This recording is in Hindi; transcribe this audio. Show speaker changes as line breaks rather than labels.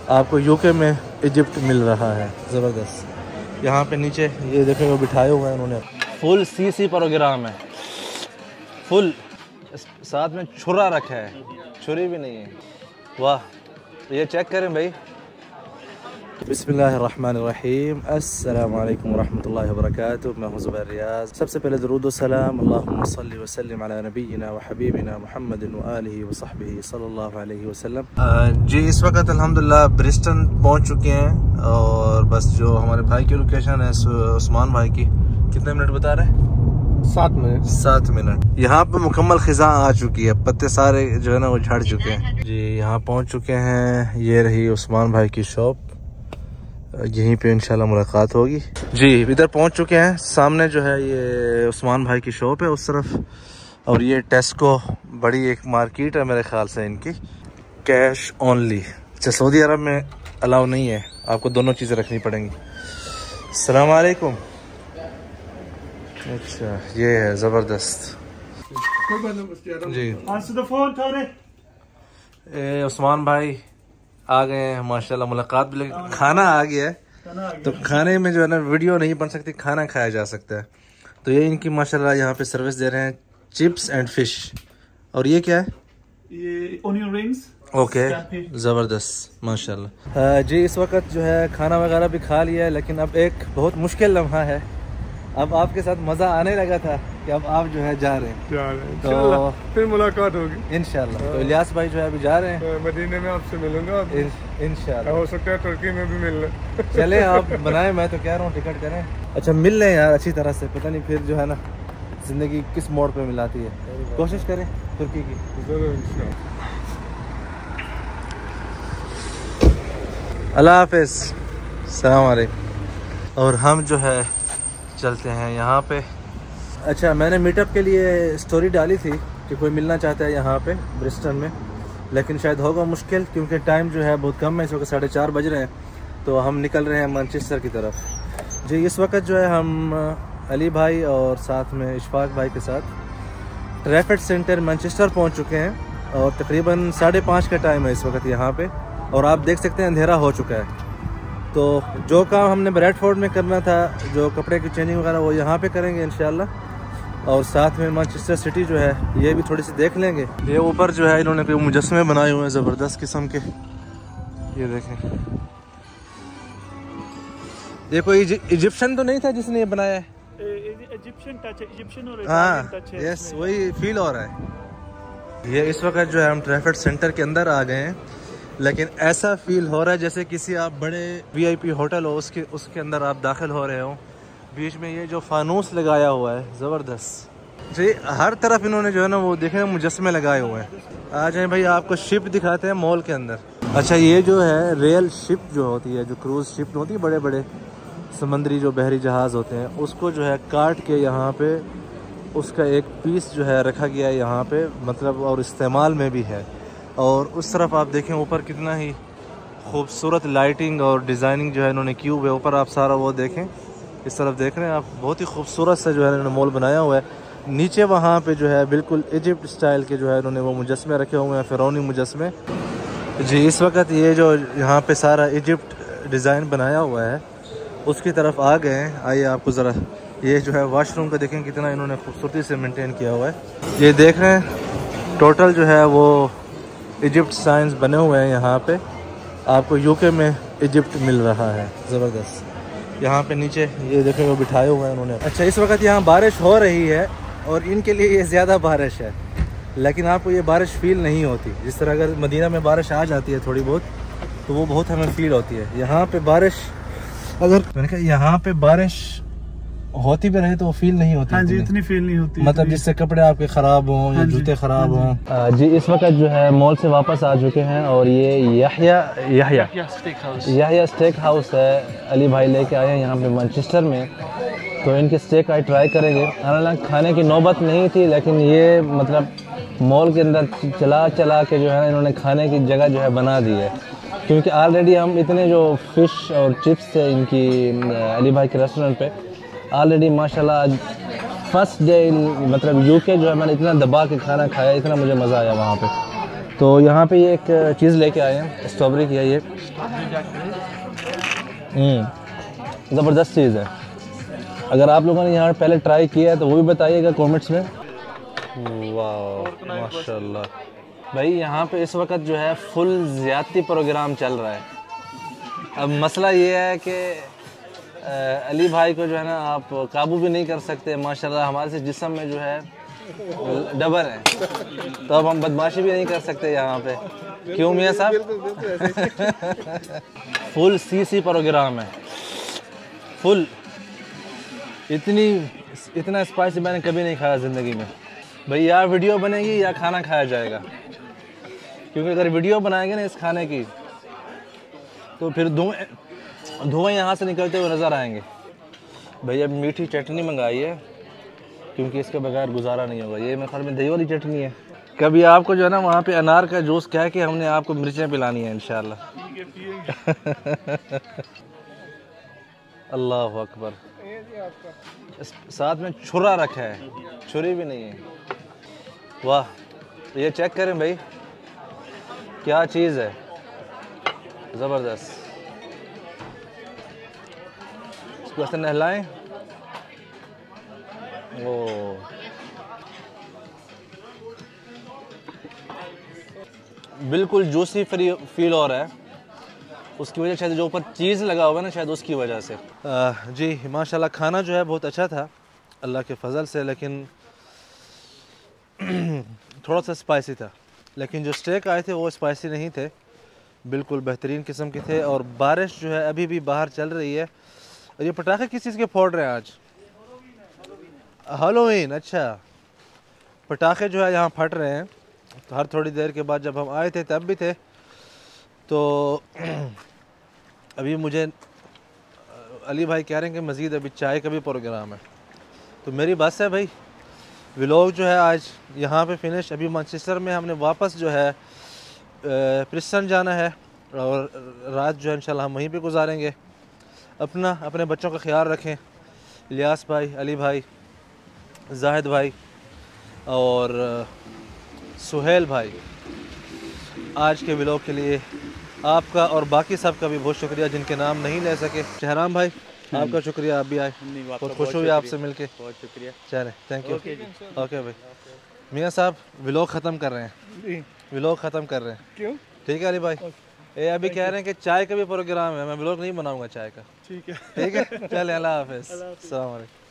आपको यूके में इजिप्ट मिल रहा है, ज़बरदस्त। यहाँ पे नीचे ये देखें वो बिठाए हुए हैं उन्होंने, फुल सीसी प्रोग्राम है, फुल। साथ में छुरा रखा है, छुरी भी नहीं है। वाह, ये चेक करें भाई। बिस्मिल्लाहिर्रहमानिर्रहीम, अस्सलामु अलैकुम वरहमतुल्लाहि वबरकातुहू। मैं हूं ज़ुबैर रियाज़। सबसे पहले दरूद व सलाम अल्लाहुम्मा सल्लि व सल्लिम अला नबीना व हबीबिना मुहम्मदिन व आलिहि व सहबिहि सल्लल्लाहु अलैहि वसल्लम। जी, इस वक्त अल्हम्दुलिल्लाह ब्रिस्टन पहुंच चुके हैं और बस जो हमारे भाई की लोकेशन है उस्मान भाई की, कितने मिनट बता रहे हैं? 7 मिनट। यहाँ पे मुकम्मल खिजा आ चुकी है, पत्ते सारे जो है ना वो झड़ चुके हैं। जी, यहाँ पहुंच चुके हैं। ये रही उस्मान भाई की शॉप, यहीं पे इंशाल्लाह मुलाकात होगी। जी, इधर पहुंच चुके हैं। सामने जो है ये उस्मान भाई की शॉप है उस तरफ, और ये टेस्को, बड़ी एक मार्केट है मेरे ख्याल से इनकी। Cash only. अच्छा, सऊदी अरब में अलाउ नहीं है, आपको दोनों चीज़ें रखनी पड़ेंगी। अस्सलाम वालेकुम। अच्छा, ये है ज़बरदस्त जी। उस्मान भाई आ गए हैं माशाल्लाह, मुलाकात भी लगी। खाना आ गया है, तो खाने में जो है ना वीडियो नहीं बन सकती, खाना खाया जा सकता है। तो ये इनकी माशाल्लाह यहाँ पे सर्विस दे रहे हैं, चिप्स एंड फिश। और ये क्या है?
ये ओनियन रिंग्स।
ओके, ज़बरदस्त माशाल्लाह। जी, इस वक्त जो है खाना वगैरह भी खा लिया है, लेकिन अब एक बहुत मुश्किल लम्हा है। अब आपके साथ मज़ा आने लगा था कि अब आप जो है जा रहे हैं, तो
फिर मुलाकात होगी
इंशाल्लाह। तो इलियास भाई जो है अभी जा रहे हैं
मदीने में, आपसे मिलूंगा
इंशाल्लाह।
हो सकता है तुर्की में भी मिल ले।
चले आप बनाए, मैं तो कह रहा हूँ टिकट करें। अच्छा, मिल लें यार अच्छी तरह से, पता नहीं फिर जो है ना जिंदगी किस मोड़ पे मिलाती है। कोशिश करें तुर्की की। अल्लाह हाफिज़, अस्सलाम वालेकुम। और हम जो है चलते हैं यहाँ पे। अच्छा, मैंने मीटअप के लिए स्टोरी डाली थी कि कोई मिलना चाहता है यहाँ पे ब्रिस्टन में, लेकिन शायद होगा मुश्किल क्योंकि टाइम जो है बहुत कम है। इस वक्त 4:30 बज रहे हैं, तो हम निकल रहे हैं मैनचेस्टर की तरफ। जी, इस वक्त जो है हम अली भाई और साथ में इशफाक भाई के साथ ट्रैफर्ड सेंटर मैनचेस्टर पहुँच चुके हैं, और तकरीबन 5:30 का टाइम है इस वक्त यहाँ पे। और आप देख सकते हैं अंधेरा हो चुका है। तो जो काम हमने ब्रैडफोर्ड में करना था, जो कपड़े की चेंजिंग वगैरह, वो यहाँ पे करेंगे इंशाल्लाह। और साथ में मैनचेस्टर सिटी जो है ये भी थोड़ी सी देख लेंगे। ये ऊपर जो है इन्होंने कोई मुजस्मे बनाए हुए हैं ज़बरदस्त किस्म के, ये देखें। ये कोई इजिप्शियन तो नहीं था जिसने ये बनाया है?
इजिप्शियन टच है, इजिप्शियन और
हाँ, यस, वही फील हो रहा है। ये इस वक्त जो है हम ट्रैफर्ड सेंटर के अंदर आ गए हैं, लेकिन ऐसा फील हो रहा है जैसे किसी आप बड़े VIP होटल हो उसके अंदर आप दाखिल हो रहे हो। बीच में ये जो फानूस लगाया हुआ है ज़बरदस्त जी, हर तरफ इन्होंने जो है ना वो देखें मुजस्मे लगाए हुए हैं। आ जाए भाई, आपको शिप दिखाते हैं मॉल के अंदर। अच्छा, ये जो है रियल शिप जो होती है, जो क्रूज़ शिप होती है, बड़े बड़े समंदरी जो बहरी जहाज़ होते हैं, उसको जो है काट के यहाँ पे उसका एक पीस जो है रखा गया है यहाँ पे, मतलब, और इस्तेमाल में भी है। और उस तरफ आप देखें ऊपर कितना ही खूबसूरत लाइटिंग और डिज़ाइनिंग जो है इन्होंने की हुई है। ऊपर आप सारा वो देखें, इस तरफ देख रहे हैं आप, बहुत ही खूबसूरत से जो है इन्होंने मॉल बनाया हुआ है। नीचे वहाँ पे जो है बिल्कुल इजिप्ट स्टाइल के जो है इन्होंने वो मुजस्मे रखे हुए हैं, फ़िरौनी मुजस्मे। जी, इस वक्त ये जो यहाँ पे सारा इजिप्ट डिज़ाइन बनाया हुआ है उसकी तरफ आ गए हैं। आइए आपको ज़रा ये जो है वाशरूम का देखें कितना इन्होंने खूबसूरती से मेंटेन किया हुआ है। ये देख रहे हैं टोटल जो है वो इजिप्ट साइंस बने हुए हैं यहाँ पे। आपको यूके में इजिप्ट मिल रहा है, ज़बरदस्त। यहाँ पे नीचे ये देखें वो बिठाए हुए हैं उन्होंने। अच्छा, इस वक्त यहाँ बारिश हो रही है और इनके लिए ये ज़्यादा बारिश है, लेकिन आपको ये बारिश फील नहीं होती। जिस तरह अगर मदीना में बारिश आ जाती है थोड़ी बहुत, तो वो बहुत हमें फील होती है। यहाँ पे बारिश, अगर मैंने कहा यहाँ पे बारिश होती भी रहे तो वो फील नहीं होती।
हाँ जी, इतनी फील नहीं होती,
मतलब जिससे कपड़े आपके ख़राब हों या जूते ख़राब हों। जी, इस वक्त जो है मॉल से वापस आ चुके हैं, और ये याह्या स्टेक हाउस है, अली भाई लेके आए हैं यहाँ पे मैनचेस्टर में। तो इनके स्टेक आई ट्राई करेंगे। हालांकि खाने की नौबत नहीं थी, लेकिन ये मतलब मॉल के अंदर चला के जो है इन्होंने खाने की जगह जो है बना दी है, क्योंकि ऑलरेडी हम इतने जो फ़िश और चिप्स थे इनकी अली भाई के रेस्टोरेंट पे, ऑलरेडी माशाल्लाह फर्स्ट डे मतलब यूके जो है मैंने इतना दबा के खाना खाया, इतना मुझे मज़ा आया वहाँ पे। तो यहाँ पे ये एक चीज़ लेके आए हैं, स्ट्रॉबेरी की है ये। ज़बरदस्त चीज़ है। अगर आप लोगों ने यहाँ पहले ट्राई किया है तो वो भी बताइएगा कमेंट्स में। वाह माशाल्लाह भाई, यहाँ पे इस वक्त जो है फुल ज़्यादती प्रोग्राम चल रहा है। अब मसला ये है कि अली भाई को जो है ना आप काबू भी नहीं कर सकते। माशाल्लाह हमारे से जिस्म में जो है डबर है, तो अब हम बदमाशी भी नहीं कर सकते यहाँ पे। क्यों मियाँ साहब? फुल सी प्रोग्राम है, फुल। इतना स्पाइसी मैंने कभी नहीं खाया ज़िंदगी में। भाई या वीडियो बनेगी या खाना खाया जाएगा, क्योंकि अगर वीडियो बनाएंगे ना इस खाने की तो फिर धुआं यहाँ से निकलते हुए नज़र आएंगे। भैया मीठी चटनी मंगाई है, क्योंकि इसके बगैर गुजारा नहीं होगा। ये मेरे ख्याल में दही वाली चटनी है। कभी आपको जो है ना वहाँ पे अनार का जूस कह के हमने आपको मिर्चें पिलानी है इंशाल्लाह। अल्लाह अकबर। साथ में छुरा रखा है, छुरी भी नहीं है। वाह, ये चेक करें भाई, क्या चीज़ है, ज़बरदस्त। इसको ऐसे नहलाएं। ओ बिल्कुल जूसी फील हो रहा है। उसकी वजह शायद जो ऊपर चीज़ लगा हुआ है ना, शायद उसकी वजह से। जी माशाल्लाह खाना जो है बहुत अच्छा था अल्लाह के फजल से, लेकिन थोड़ा सा स्पाइसी था। लेकिन जो स्टेक आए थे वो स्पाइसी नहीं थे, बिल्कुल बेहतरीन किस्म के थे। और बारिश जो है अभी भी बाहर चल रही है। और ये पटाखे किस चीज़ के फोड़ रहे हैं आज? हैलोवीन। अच्छा, पटाखे जो है यहाँ फट रहे हैं। तो हर थोड़ी देर के बाद जब हम आए थे तब भी थे। तो अभी मुझे अली भाई कह रहे हैं कि मज़ीद अभी चाय का भी प्रोग्राम है। तो मेरी बस है भाई, व्लॉग जो है आज यहाँ पे फिनिश। अभी मैनचेस्टर में हमने वापस जो है प्रिस्टन जाना है और रात जो है इंशाल्लाह हम वहीं पे गुजारेंगे। अपने बच्चों का ख्याल रखें। इलियास भाई, अली भाई, जाहिद भाई और सुहेल भाई। आज के व्लॉग के लिए आपका और बाकी सब का भी बहुत शुक्रिया, जिनके नाम नहीं ले सके। शहराम भाई आपका शुक्रिया, आप भी आए, बहुत खुश हुई आपसे मिलके। बहुत शुक्रिया। चले, थैंक यू। ओके भाई। मियाँ साहब व्लॉग ख़त्म कर रहे हैं, व्लॉग ख़त्म कर रहे हैं।
क्यों?
ठीक है अली भाई। ये अभी कह रहे हैं कि चाय का भी प्रोग्राम है, मैं व्लॉग नहीं बनाऊंगा चाय का। ठीक है, ठीक है। चले, अल्लाह हाफिज़। अस्सलाम वालेकुम।